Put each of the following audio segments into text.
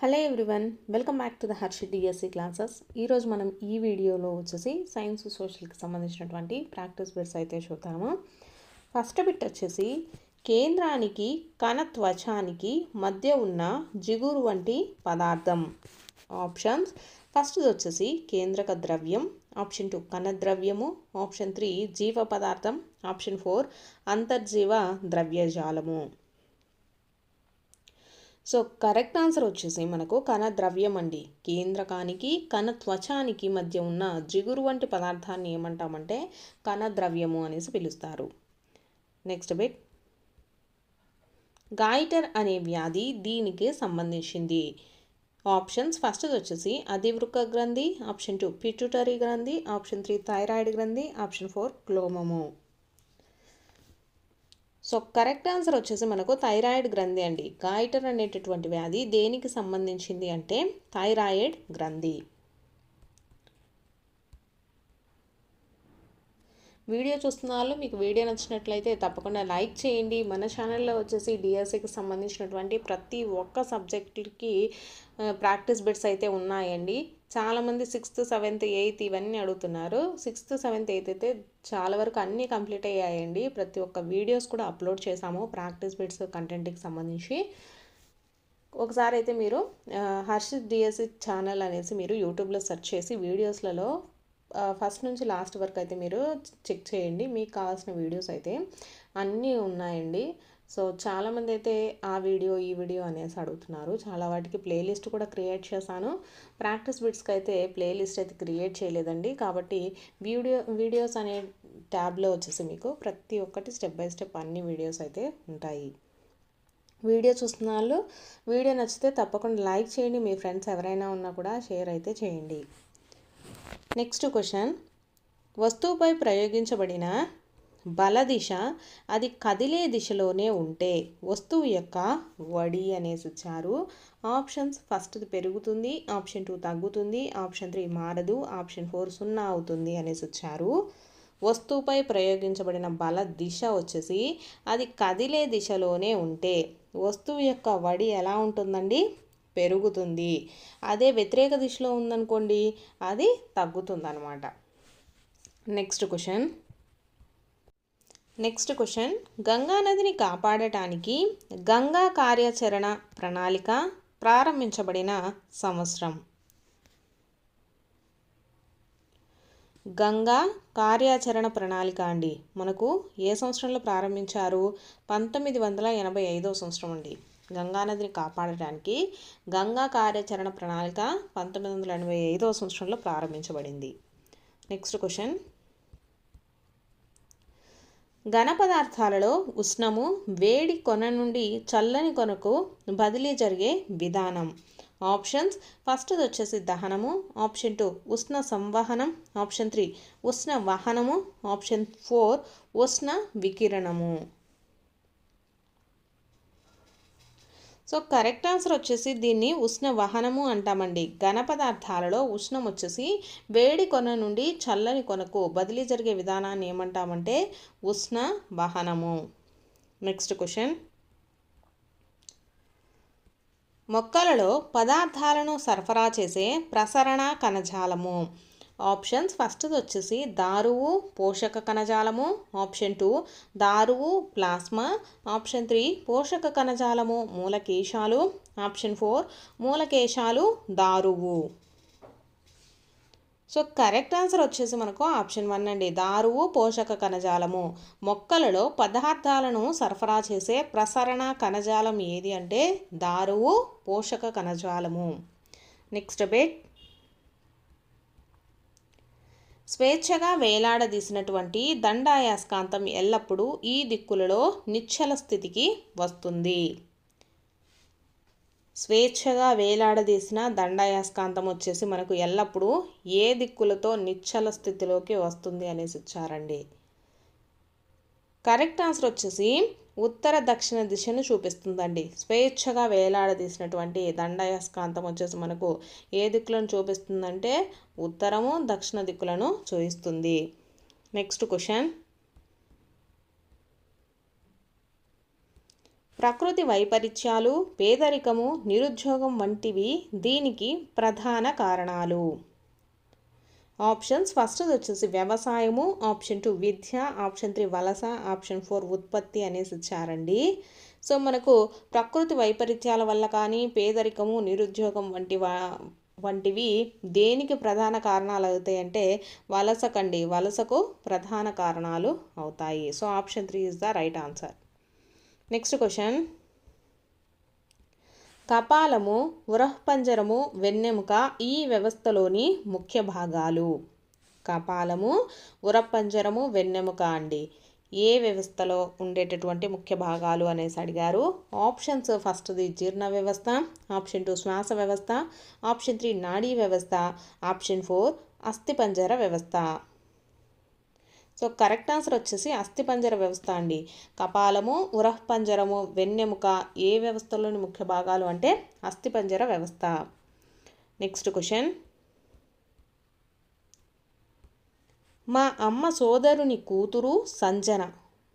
Hello everyone, welcome back to the Harshit DSC classes. ఈరోజు మనం ఈ వీడియోలో వచ్చేసి సైన్స్ సోషల్కి సంబంధించినటువంటి ప్రాక్టీస్ బిట్స్ అయితే చూద్దాము. ఫస్ట్ బిట్ వచ్చేసి కేంద్రానికి కణత్వచానికి మధ్య ఉన్న జిగురు వంటి పదార్థం. ఆప్షన్స్: ఫస్ట్ వచ్చేసి కేంద్రక ద్రవ్యం, ఆప్షన్ 2 కణద్రవ్యము, ఆప్షన్ 3 జీవ పదార్థం, ఆప్షన్ 4 అంతర్జీవ ద్రవ్యజాలము. సో కరెక్ట్ ఆన్సర్ వచ్చేసి మనకు కణద్రవ్యం అండి. కేంద్రకానికి కణత్వచానికి మధ్య ఉన్న జిగురు వంటి పదార్థాన్ని ఏమంటామంటే కణద్రవ్యము అనేసి పిలుస్తారు. నెక్స్ట్ బిట్, గాయిటర్ అనే వ్యాధి దీనికి సంబంధించింది. ఆప్షన్స్: ఫస్ట్ వచ్చేసి అధివృక్క గ్రంథి, ఆప్షన్ 2 పిట్యూటరీ గ్రంథి, ఆప్షన్ 3 థైరాయిడ్ గ్రంథి, ఆప్షన్ 4 క్లోమము. సో కరెక్ట్ ఆన్సర్ వచ్చేసి మనకు థైరాయిడ్ గ్రంథి అండి. గాయిటర్ అనేటటువంటి వ్యాధి దేనికి సంబంధించింది అంటే థైరాయిడ్ గ్రంథి. వీడియో చూస్తున్న వాళ్ళు మీకు వీడియో నచ్చినట్లయితే తప్పకుండా లైక్ చేయండి. మన ఛానల్లో వచ్చేసి డిఎస్సికి సంబంధించినటువంటి ప్రతి ఒక్క సబ్జెక్టుకి ప్రాక్టీస్ బిట్స్ అయితే ఉన్నాయండి. చాలామంది 6th 7th 8th ఇవన్నీ అడుగుతున్నారు. 6th 7th 8th అయితే చాలా వరకు అన్నీ కంప్లీట్ అయ్యాయండి. ప్రతి ఒక్క వీడియోస్ కూడా అప్లోడ్ చేశాము ప్రాక్టీస్ బిట్స్ కంటెంట్కి సంబంధించి. ఒకసారి అయితే మీరు హర్షిత్ డిఎస్సి ఛానల్ అనేసి మీరు యూట్యూబ్లో సెర్చ్ చేసి వీడియోస్లలో ఫస్ట్ నుంచి లాస్ట్ వరకు అయితే మీరు చెక్ చేయండి. మీకు కావాల్సిన వీడియోస్ అయితే అన్నీ ఉన్నాయండి. సో చాలామంది అయితే ఆ వీడియో ఈ వీడియో అనేసి అడుగుతున్నారు. చాలా వాటికి ప్లేలిస్ట్ కూడా క్రియేట్ చేశాను. ప్రాక్టీస్ బిట్స్కి అయితే ప్లేలిస్ట్ అయితే క్రియేట్ చేయలేదండి. కాబట్టి వీడియోస్ అనే ట్యాబ్లో వచ్చేసి మీకు ప్రతి ఒక్కటి స్టెప్ బై స్టెప్ అన్ని వీడియోస్ అయితే ఉంటాయి. వీడియో చూస్తున్న వాళ్ళు వీడియో నచ్చితే తప్పకుండా లైక్ చేయండి. మీ ఫ్రెండ్స్ ఎవరైనా ఉన్నా కూడా షేర్ అయితే చేయండి. నెక్స్ట్ క్వశ్చన్, వస్తువుపై ప్రయోగించబడిన బల దిశ అది కదిలే దిశలోనే ఉంటే వస్తువు యొక్క వడి అనేసి ఇచ్చారు. ఆప్షన్స్: ఫస్ట్ పెరుగుతుంది, ఆప్షన్ 2 తగ్గుతుంది, ఆప్షన్ 3 మారదు, ఆప్షన్ 4 0 అవుతుంది అనేసి ఇచ్చారు. వస్తువుపై ప్రయోగించబడిన బల దిశ వచ్చేసి అది కదిలే దిశలోనే ఉంటే వస్తువు యొక్క వడి ఎలా ఉంటుందండి? పెరుగుతుంది. అదే వ్యతిరేక దిశలో ఉందనుకోండి అది తగ్గుతుంది అన్నమాట. నెక్స్ట్ క్వశ్చన్, గంగా నదిని కాపాడటానికి గంగా కార్యాచరణ ప్రణాళిక ప్రారంభించబడిన సంవత్సరం. గంగా కార్యాచరణ ప్రణాళిక అండి మనకు ఏ సంవత్సరంలో ప్రారంభించారు? 1985వ సంవత్సరం అండి. గంగానదిని కాపాడటానికి గంగా కార్యాచరణ ప్రణాళిక 1985వ సంవత్సరంలో ప్రారంభించబడింది. నెక్స్ట్ క్వశ్చన్, ఘన పదార్థాలలో ఉష్ణము వేడి కొన నుండి చల్లని కొనకు బదిలీ జరిగే విధానం. ఆప్షన్స్: ఫస్ట్ వచ్చేసి దహనము, ఆప్షన్ 2 ఉష్ణ సంవహనం, ఆప్షన్ 3 ఉష్ణ వహనము, ఆప్షన్ 4 ఉష్ణ వికిరణము. సో కరెక్ట్ ఆన్సర్ వచ్చేసి దీన్ని ఉష్ణ వహనము అంటామండి. ఘన పదార్థాలలో ఉష్ణం వచ్చేసి వేడి కొన నుండి చల్లని కొనకు బదిలీ జరిగే విధానాన్ని ఏమంటామంటే ఉష్ణ వహనము. నెక్స్ట్ క్వశ్చన్, మొక్కలలో పదార్థాలను సరఫరా చేసే ప్రసరణ కణజాలము. ఆప్షన్స్: ఫస్ట్ వచ్చేసి దారువు పోషక కణజాలము, ఆప్షన్ 2 దారువు ప్లాస్మా, ఆప్షన్ 3 పోషక కణజాలము మూలకేశాలు, ఆప్షన్ 4 మూలకేశాలు దారువు. సో కరెక్ట్ ఆన్సర్ వచ్చేసి మనకు ఆప్షన్ 1 అండి, దారువు పోషక కణజాలము. మొక్కలలో పదార్థాలను సరఫరా చేసే ప్రసరణ కణజాలం ఏది అంటే దారువు పోషక కణజాలము. నెక్స్ట్ బిట్, స్వేచ్ఛగా వేలాడదీసినటువంటి దండాయస్కాంతం ఎల్లప్పుడూ ఈ దిక్కులలో నిశ్చల స్థితికి వస్తుంది. స్వేచ్ఛగా వేలాడదీసిన దండాయస్కాంతం వచ్చేసి మనకు ఎల్లప్పుడూ ఏ దిక్కులతో నిశ్చల స్థితిలోకి వస్తుంది అనేసి ఇచ్చారండి. కరెక్ట్ ఆన్సర్ వచ్చేసి ఉత్తర దక్షిణ దిశను చూపిస్తుందండి. స్వేచ్ఛగా వేలాడదీసినటువంటి దండాయస్కాంతం వచ్చేసి మనకు ఏ దిక్కులను చూపిస్తుందంటే ఉత్తరము దక్షిణ దిక్కులను చూపిస్తుంది. నెక్స్ట్ క్వశ్చన్, ప్రకృతి వైపరీత్యాలు, పేదరికము, నిరుద్యోగం వంటివి దీనికి ప్రధాన కారణాలు. ఆప్షన్స్ ఫస్ట్ వచ్చేసి వ్యవసాయము, ఆప్షన్ 2 విద్య, ఆప్షన్ 3 వలస, ఆప్షన్ 4 ఉత్పత్తి అనేసి ఇచ్చారండి. సో మనకు ప్రకృతి వైపరీత్యాల వల్ల కానీ, పేదరికము, నిరుద్యోగం వంటివి దేనికి ప్రధాన కారణాలు అవుతాయి అంటే వలసకండి, వలసకు ప్రధాన కారణాలు అవుతాయి. So option 3 is the right answer. Next question, కపాలము, ఉరఃపంజరము, వెన్నెముక ఈ వ్యవస్థలోని ముఖ్య భాగాలు. కపాలము, ఉరఃపంజరము, వెన్నెముక అండి ఏ వ్యవస్థలో ఉండేటటువంటి ముఖ్య భాగాలు అనేసి అడిగారు. ఆప్షన్స్ ఫస్ట్ది జీర్ణ వ్యవస్థ, ఆప్షన్ 2 శ్వాస వ్యవస్థ, ఆప్షన్ 3 నాడీ వ్యవస్థ, ఆప్షన్ 4 అస్థిపంజర వ్యవస్థ. సో కరెక్ట్ ఆన్సర్ వచ్చేసి అస్థిపంజర వ్యవస్థ అండి. కపాలము, ఉరఃపంజరము, వెన్నెముక ఏ వ్యవస్థలోని ముఖ్య భాగాలు అంటే అస్థిపంజర వ్యవస్థ. నెక్స్ట్ క్వశ్చన్, మా అమ్మ సోదరుని కూతురు సంజన.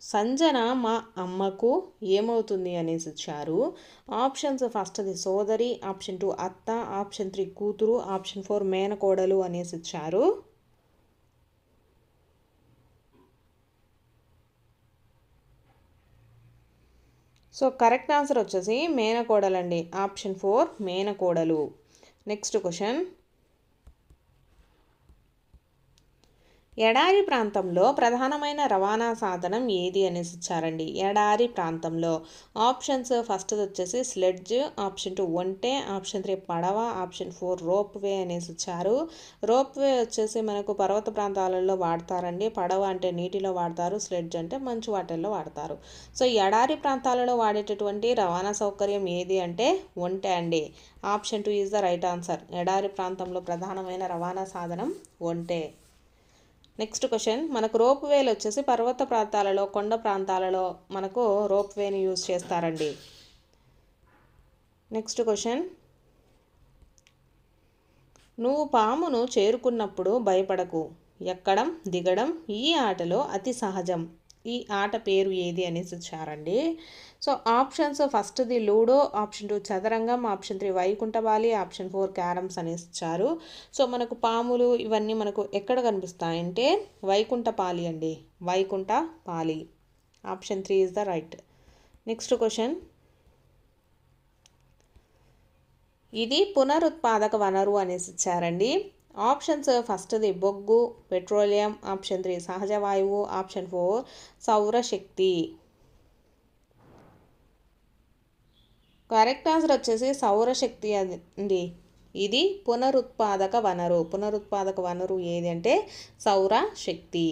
సంజన మా అమ్మకు ఏమవుతుంది అనేసి ఇచ్చారు. ఆప్షన్స్ ఫస్ట్ది సోదరి, ఆప్షన్ 2 అత్త, ఆప్షన్ 3 కూతురు, ఆప్షన్ 4 మేనకోడలు అనేసి ఇచ్చారు. సో కరెక్ట్ ఆన్సర్ వచ్చేసి మేనకోడలు అండి. ఆప్షన్ 4 మేనకోడలు. నెక్స్ట్ క్వశ్చన్, ఎడారి ప్రాంతంలో ప్రధానమైన రవాణా సాధనం ఏది అనేసి ఇచ్చారండి. ఎడారి ప్రాంతంలో ఆప్షన్స్ ఫస్ట్ వచ్చేసి స్లెడ్జ్, ఆప్షన్ 2 ఒంటె, ఆప్షన్ 3 పడవ, ఆప్షన్ 4 రోప్ వే అనేసి ఇచ్చారు. రోప్ వే వచ్చేసి మనకు పర్వత ప్రాంతాలలో వాడతారండి. పడవ అంటే నీటిలో వాడతారు, స్లెడ్జ్ అంటే మంచు వాటిల్లో వాడతారు. సో ఎడారి ప్రాంతాలలో వాడేటటువంటి రవాణా సౌకర్యం ఏది అంటే ఒంటె అండి. Option 2 is the right answer. ఎడారి ప్రాంతంలో ప్రధానమైన రవాణా సాధనం ఒంటె. నెక్స్ట్ క్వశ్చన్, మనకు రోప్ వేలు వచ్చేసి పర్వత ప్రాంతాలలో, కొండ ప్రాంతాలలో మనకు రోప్ వేని యూజ్ చేస్తారండి. నెక్స్ట్ క్వశ్చన్, నువ్వు పామును చేరుకున్నప్పుడు భయపడకు, ఎక్కడం దిగడం ఈ ఆటలో అతి సహజం. ఈ ఆట పేరు ఏది అనేసి ఇచ్చారండి. సో ఆప్షన్స్ ఫస్ట్ది లూడో, ఆప్షన్ 2 చదరంగం, ఆప్షన్ 3 వైకుంఠపాలి, ఆప్షన్ 4 క్యారమ్స్ అనేసి ఇచ్చారు. సో మనకు పాములు ఇవన్నీ మనకు ఎక్కడ కనిపిస్తాయంటే వైకుంఠపాలి అండి. వైకుంఠపాలి. Option 3 is the right. Next question, ఇది పునరుత్పాదక వనరు అనేసి ఇచ్చారండి. ఆప్షన్స్ ఫస్ట్ది బొగ్గు, పెట్రోలియం, ఆప్షన్ 3 సహజ వాయువు, ఆప్షన్ 4 సౌరశక్తి. కరెక్ట్ ఆన్సర్ వచ్చేసి సౌరశక్తి అండి. ఇది పునరుత్పాదక వనరు. పునరుత్పాదక వనరు ఏది అంటే సౌరశక్తి.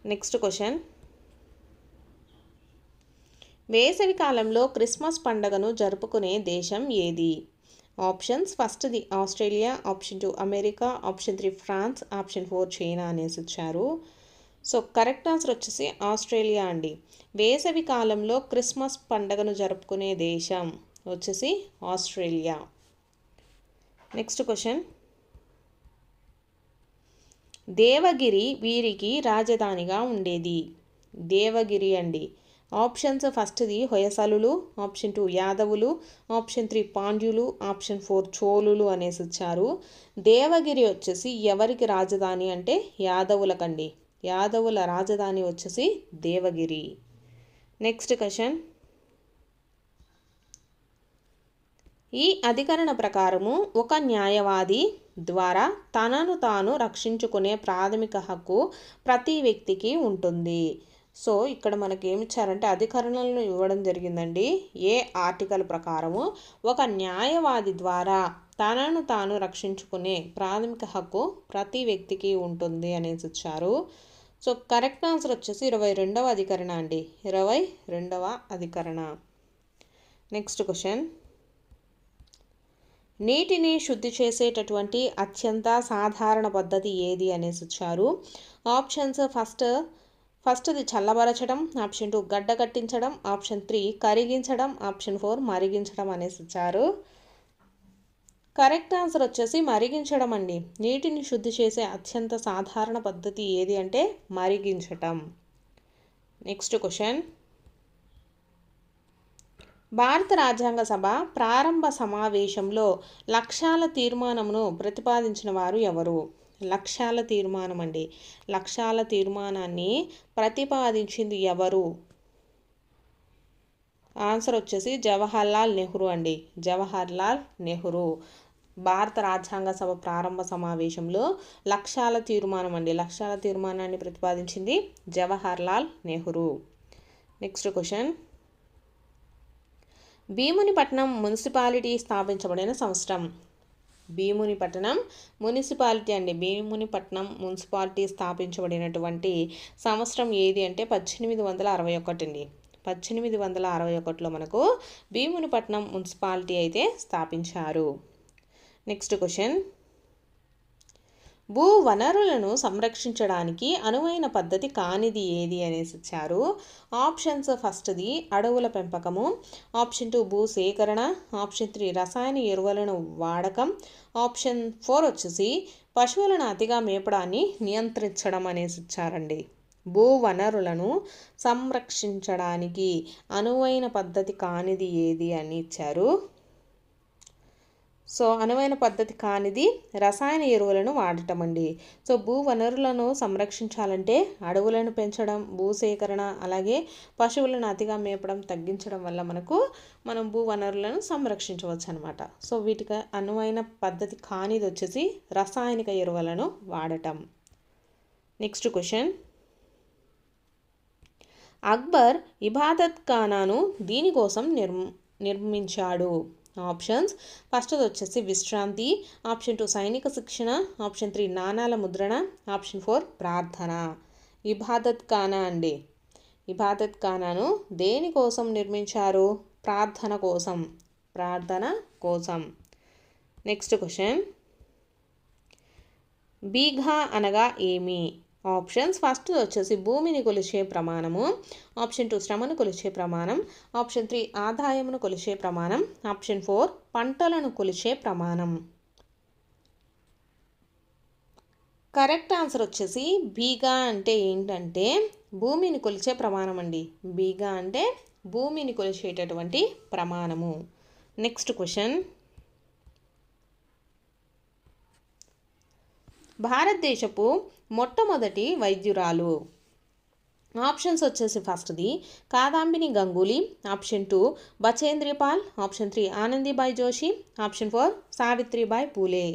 నెక్స్ట్ క్వశ్చన్, వేసవి కాలంలో క్రిస్మస్ పండుగను జరుపుకునే దేశం ఏది. ఆప్షన్స్ ఫస్ట్ది Australia, option 2 America, option 3 France, option 4 China అనేసి ఇచ్చారు. సో కరెక్ట్ ఆన్సర్ వచ్చేసి ఆస్ట్రేలియా అండి. వేసవి కాలంలో క్రిస్మస్ పండుగను జరుపుకునే దేశం వచ్చేసి ఆస్ట్రేలియా. నెక్స్ట్ క్వశ్చన్, దేవగిరి వీరికి రాజధానిగా ఉండేది. దేవగిరి అండి. ఆప్షన్స్ ఫస్ట్ది హొయసలులు, ఆప్షన్ 2 యాదవులు, ఆప్షన్ 3 పాండ్యులు, ఆప్షన్ 4 చోళులు అనేసి ఇచ్చారు. దేవగిరి వచ్చేసి ఎవరికి రాజధాని అంటే యాదవులకండి. యాదవుల రాజధాని వచ్చేసి దేవగిరి. నెక్స్ట్ క్వశ్చన్, ఈ అధికరణ ప్రకారము ఒక న్యాయవాది ద్వారా తనను తాను రక్షించుకునే ప్రాథమిక హక్కు ప్రతి వ్యక్తికి ఉంటుంది. సో ఇక్కడ మనకి ఏమి ఇచ్చారంటే అధికరణలను ఇవ్వడం జరిగిందండి. ఏ ఆర్టికల్ ప్రకారము ఒక న్యాయవాది ద్వారా తనను తాను రక్షించుకునే ప్రాథమిక హక్కు ప్రతి వ్యక్తికి ఉంటుంది అనేసి ఇచ్చారు. సో కరెక్ట్ ఆన్సర్ వచ్చేసి 22వ అధికరణ అండి. 22వ అధికరణ. నెక్స్ట్ క్వశ్చన్, నీటిని శుద్ధి చేసేటటువంటి అత్యంత సాధారణ పద్ధతి ఏది అనేసి ఇచ్చారు. ఆప్షన్స్ ఫస్ట్ది చల్లబరచడం, ఆప్షన్ 2 గడ్డ కట్టించడం, ఆప్షన్ 3 కరిగించడం, ఆప్షన్ 4 మరిగించడం అనేసి ఇచ్చారు. కరెక్ట్ ఆన్సర్ వచ్చేసి మరిగించడం అండి. నీటిని శుద్ధి చేసే అత్యంత సాధారణ పద్ధతి ఏది అంటే మరిగించటం. నెక్స్ట్ క్వశ్చన్, భారత రాజ్యాంగ సభ ప్రారంభ సమావేశంలో లక్ష్యాల తీర్మానమును ప్రతిపాదించిన వారు ఎవరు? లక్ష్యాల తీర్మానం అండి. లక్ష్యాల తీర్మానాన్ని ప్రతిపాదించింది ఎవరు? ఆన్సర్ వచ్చేసి జవహర్లాల్ నెహ్రూ అండి. జవహర్లాల్ నెహ్రూ భారత రాజ్యాంగ సభ ప్రారంభ సమావేశంలో లక్ష్యాల తీర్మానం అండి. లక్ష్యాల తీర్మానాన్ని ప్రతిపాదించింది Jawaharlal Nehru. Next question, Bheemunipatnam municipality స్థాపించబడిన సంవత్సరం. భీమునిపట్నం మున్సిపాలిటీ అండి. భీమునిపట్నం మున్సిపాలిటీ స్థాపించబడినటువంటి సంవత్సరం ఏది అంటే 1861 అండి. 1861లో మనకు భీమునిపట్నం మున్సిపాలిటీ అయితే స్థాపించారు. నెక్స్ట్ క్వశ్చన్, భూ వనరులను సంరక్షించడానికి అనువైన పద్ధతి కానిది ఏది అనేసి ఇచ్చారు. ఆప్షన్స్, ఫస్ట్ది అడవుల పెంపకము, ఆప్షన్ 2 భూసేకరణ, ఆప్షన్ 3 రసాయన ఎరువులను వాడకం, ఆప్షన్ 4 వచ్చేసి పశువులను అతిగా మేపడాన్ని నియంత్రించడం అనేసి ఇచ్చారండి. భూ వనరులను సంరక్షించడానికి అనువైన పద్ధతి కానిది ఏది అని ఇచ్చారు. సో అనువైన పద్ధతి కానిది రసాయన ఎరువులను వాడటం అండి. సో భూ వనరులను సంరక్షించాలంటే అడవులను పెంచడం, భూసేకరణ, అలాగే పశువులను అతిగా మేపడం తగ్గించడం వల్ల మనం భూ వనరులను సంరక్షించవచ్చు అనమాట. సో వీటికి అనువైన పద్ధతి కానిది వచ్చేసి రసాయనిక ఎరువులను వాడటం. నెక్స్ట్ క్వశ్చన్, అక్బర్ ఇబాదత్ ఖానాను దీనికోసం నిర్మించాడు. ఆప్షన్స్, ఫస్ట్ వచ్చేసి విశ్రాంతి, ఆప్షన్ 2 సైనిక శిక్షణ, ఆప్షన్ 3 నాణాల ముద్రణ, ఆప్షన్ 4 ప్రార్థన. ఇబాదత్ ఖానా అండి. ఇబాదత్ ఖానాను దేనికోసం నిర్మించారు? ప్రార్థన కోసం. ప్రార్థన కోసం. నెక్స్ట్ క్వశ్చన్, బీఘా అనగా ఏమి? ఆప్షన్స్, ఫస్ట్ వచ్చేసి భూమిని కొలిచే ప్రమాణము, ఆప్షన్ 2 శ్రమను కొలిచే ప్రమాణం, ఆప్షన్ 3 ఆదాయమును కొలిచే ప్రమాణం, ఆప్షన్ 4 పంటలను కొలిచే ప్రమాణం. కరెక్ట్ ఆన్సర్ వచ్చేసి బీఘా అంటే ఏంటంటే భూమిని కొలిచే ప్రమాణం అండి. బీఘా అంటే భూమిని కొలిచేటటువంటి ప్రమాణము. నెక్స్ట్ క్వశ్చన్, భారతదేశపు మొట్టమొదటి వైద్యురాలు. ఆప్షన్స్ వచ్చేసి ఫస్ట్ది Kadambini Ganguly, option 2 Bachendri Pal, option 3 Anandibai Joshi, option 4 Savitribai Phule.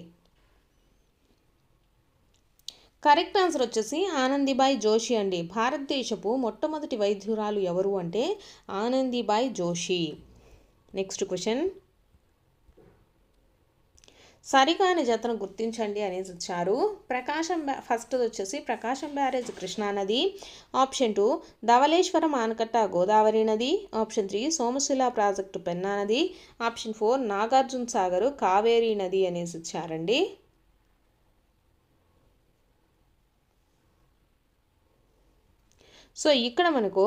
Correct answer వచ్చేసి ఆనందీబాయి జోషి అండి. భారతదేశపు మొట్టమొదటి వైద్యురాలు ఎవరు అంటే ఆనందీబాయి జోషి. నెక్స్ట్ క్వశ్చన్, సరికాని జతను గుర్తించండి అనేసి ఇచ్చారు. ఫస్ట్ వచ్చేసి ప్రకాశం బ్యారేజ్ కృష్ణా నది, ఆప్షన్ 2 ధవళేశ్వరం ఆనకట్ట గోదావరి నది, ఆప్షన్ 3 సోమశిల ప్రాజెక్టు పెన్నా నది, ఆప్షన్ 4 నాగార్జున సాగర్ కావేరీ నది అనేసి ఇచ్చారండి. సో ఇక్కడ మనకు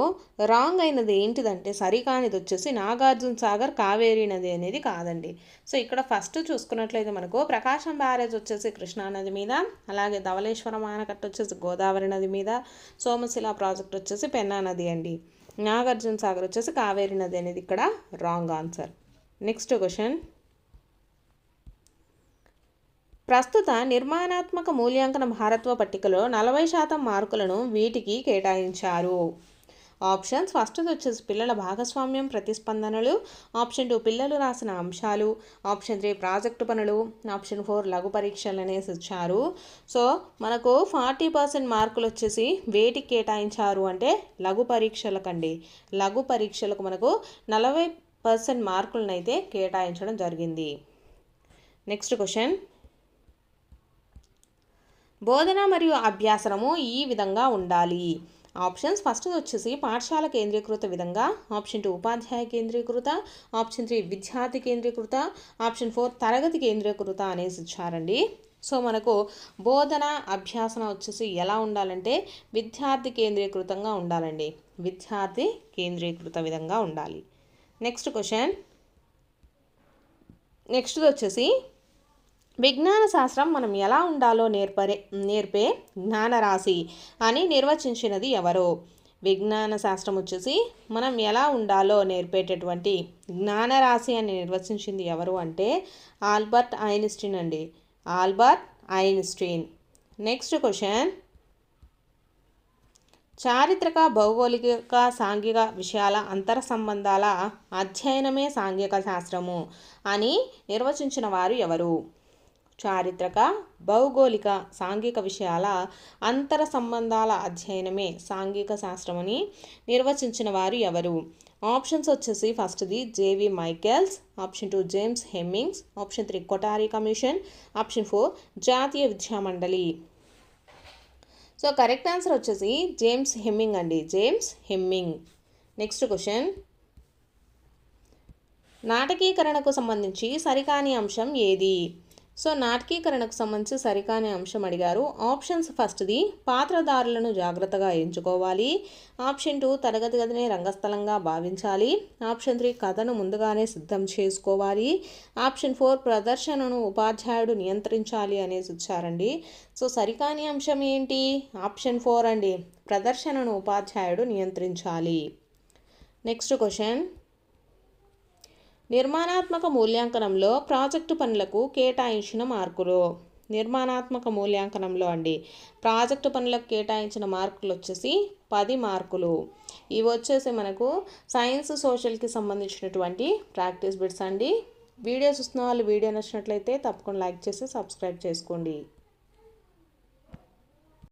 రాంగ్ అయినది ఏంటిదంటే సరికానిది వచ్చేసి నాగార్జున సాగర్ కావేరీ నది అనేది కాదండి. సో ఇక్కడ ఫస్ట్ చూసుకున్నట్లయితే మనకు ప్రకాశం బ్యారేజ్ వచ్చేసి కృష్ణా నది మీద, అలాగే ధవళేశ్వరం ఆనకట్ట వచ్చేసి గోదావరి నది మీద, సోమశిల ప్రాజెక్ట్ వచ్చేసి పెన్నా నది అండి. నాగార్జున సాగర్ వచ్చేసి కావేరీ నది అనేది ఇక్కడ రాంగ్ ఆన్సర్. నెక్స్ట్ క్వశ్చన్, ప్రస్తుత నిర్మాణాత్మక మూల్యాంకన భారత్వ పట్టికలో 40% మార్కులను వీటికి కేటాయించారు. ఆప్షన్స్, ఫస్ట్ వచ్చేసి పిల్లల భాగస్వామ్యం ప్రతిస్పందనలు, ఆప్షన్ 2 పిల్లలు రాసిన అంశాలు, ఆప్షన్ 3 ప్రాజెక్టు పనులు, ఆప్షన్ 4 లఘు పరీక్షలు అనేసి ఇచ్చారు. సో మనకు 40% మార్కులు వచ్చేసి వేటికి కేటాయించారు అంటే లఘు పరీక్షలకండి. లఘు పరీక్షలకు మనకు 40% మార్కులను అయితే కేటాయించడం జరిగింది. నెక్స్ట్ క్వశ్చన్, బోధన మరియు అభ్యాసనము ఈ విధంగా ఉండాలి. ఆప్షన్స్, ఫస్ట్ వచ్చేసి పాఠశాల కేంద్రీకృత విధంగా, ఆప్షన్ 2 ఉపాధ్యాయ కేంద్రీకృత, ఆప్షన్ 3 విద్యార్థి కేంద్రీకృత, ఆప్షన్ 4 తరగతి కేంద్రీకృత అనేసి ఇచ్చారండి. సో మనకు బోధన అభ్యాసన వచ్చేసి ఎలా ఉండాలంటే విద్యార్థి కేంద్రీకృతంగా ఉండాలండి. విద్యార్థి కేంద్రీకృత విధంగా ఉండాలి. నెక్స్ట్ క్వశ్చన్, నెక్స్ట్ వచ్చేసి విజ్ఞాన శాస్త్రం మనం ఎలా ఉండాలో నేర్పే జ్ఞానరాశి అని నిర్వచించినది ఎవరు? విజ్ఞాన శాస్త్రం వచ్చేసి మనం ఎలా ఉండాలో నేర్పేటటువంటి జ్ఞానరాశి అని నిర్వచించింది ఎవరు అంటే ఆల్బర్ట్ ఐన్స్టీన్ అండి. Albert Einstein. నెక్స్ట్ క్వశ్చన్, చారిత్రక భౌగోళిక సాంఘిక విషయాల అంతర సంబంధాల అధ్యయనమే సాంఘిక శాస్త్రము అని నిర్వచించిన వారు ఎవరు? చారిత్రక భౌగోళిక సాంఘిక విషయాల అంతర సంబంధాల అధ్యయనమే సాంఘిక శాస్త్రం అని నిర్వచించిన వారు ఎవరు? ఆప్షన్స్ వచ్చేసి ఫస్ట్ది J V Michaels, option 2 James Hemmings, option 3 Kothari commission, option 4 జాతీయ విద్యామండలి. సో కరెక్ట్ ఆన్సర్ వచ్చేసి జేమ్స్ హెమ్మింగ్ అండి, జేమ్స్ హెమ్మింగ్. నెక్స్ట్ క్వశ్చన్, నాటకీకరణకు సంబంధించి సరికాని అంశం ఏది? సో నాటకీకరణకు సంబంధించి సరికాని అంశం అడిగారు. ఆప్షన్స్ ఫస్ట్ది పాత్రధారులను జాగ్రత్తగా ఎంచుకోవాలి, ఆప్షన్ 2 తరగతి గదిని రంగస్థలంగా భావించాలి, ఆప్షన్ 3 కథను ముందుగానే సిద్ధం చేసుకోవాలి, ఆప్షన్ 4 ప్రదర్శనను ఉపాధ్యాయుడు నియంత్రించాలి అనేసి ఇచ్చారండి. సో సరికాని అంశం ఏంటి? ఆప్షన్ 4 అండి, ప్రదర్శనను ఉపాధ్యాయుడు నియంత్రించాలి. నెక్స్ట్ క్వశ్చన్, నిర్మాణాత్మక మూల్యాంకనంలో ప్రాజెక్టు పనులకు కేటాయించిన మార్కులు. నిర్మాణాత్మక మూల్యాంకనంలో అండి ప్రాజెక్టు పనులకు కేటాయించిన మార్కులు వచ్చేసి 10 మార్కులు. ఇవి వచ్చేసి మనకు సైన్స్ సోషల్కి సంబంధించినటువంటి ప్రాక్టీస్ బిట్స్ అండి. వీడియో చూస్తున్న వాళ్ళు వీడియో నచ్చినట్లయితే తప్పకుండా లైక్ చేసి సబ్స్క్రైబ్ చేసుకోండి.